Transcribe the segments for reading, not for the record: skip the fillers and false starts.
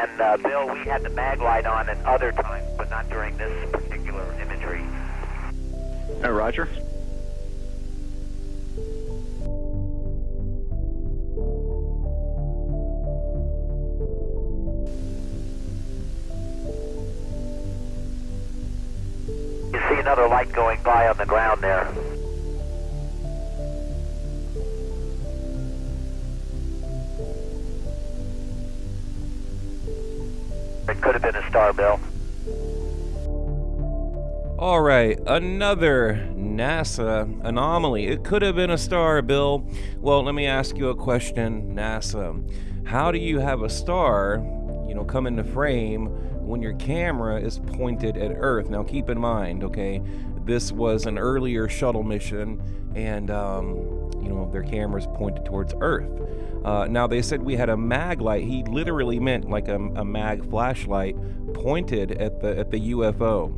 And Bill, we had the mag light on at other times, but not during this particular imagery. Roger. You see another light going by on the ground there. It could have been a star, Bill. All right, another NASA anomaly. It could have been a star, Bill. Well, let me ask you a question, NASA. How do you have a star, come into frame when your camera is pointed at Earth? Now, keep in mind, okay, this was an earlier shuttle mission, and, their camera's pointed towards Earth. Now, they said we had a mag light. He literally meant like a mag flashlight pointed at the UFO.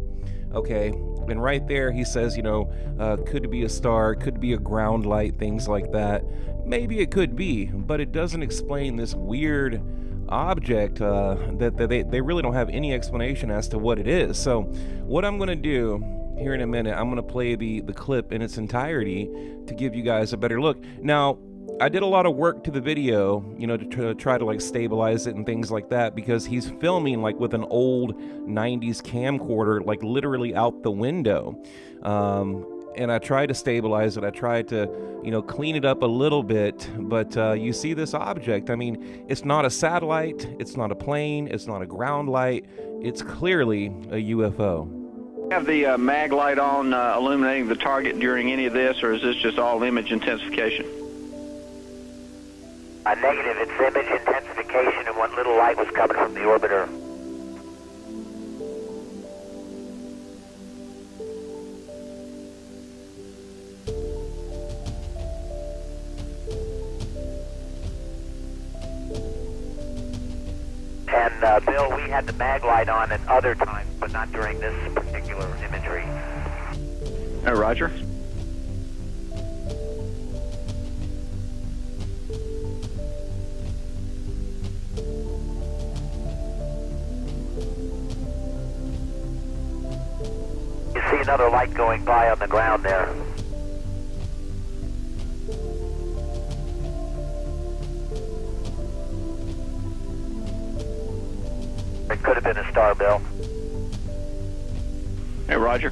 Okay, and right there he says, could be a star, could be a ground light, things like that. Maybe it could be, but it doesn't explain this weird object that they really don't have any explanation as to what it is. So what I'm going to do here in a minute, I'm going to play the clip in its entirety to give you guys a better look. Now, I did a lot of work to the video, to try to stabilize it and things like that, because he's filming with an old 90s camcorder, literally out the window. And I tried to stabilize it. I tried to, clean it up a little bit, but you see this object. I mean, it's not a satellite, it's not a plane, it's not a ground light. It's clearly a UFO. Have the mag light on illuminating the target during any of this, or is this just all image intensification? Negative. It's image intensification and what little light was coming from the orbiter. And Bill, we had the mag light on at other times, but not during this particular imagery. Roger. See another light going by on the ground there. It could have been a star, Bill. Roger.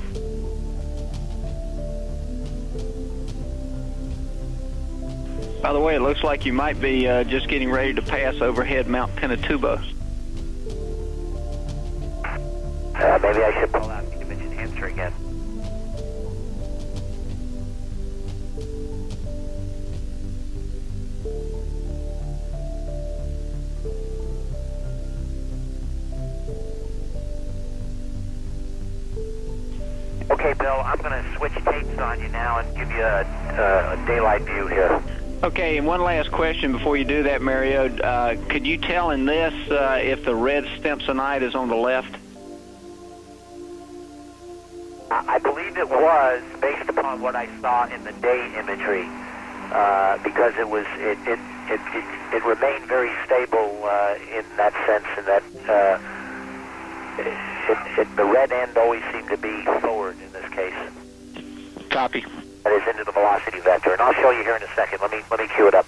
By the way, it looks like you might be just getting ready to pass overhead Mount Pinatubo. Maybe I should pull out the image enhancer again. Okay, Bill, I'm going to switch tapes on you now and give you a daylight view here. Okay, and one last question before you do that, Mario. Could you tell in this if the red Stimpsonite is on the left? I believe it was, based upon what I saw in the day imagery, because it remained very stable in that sense, and that the red end always seemed to be forward in this case. Copy. That is into the velocity vector, and I'll show you here in a second. Let me cue it up.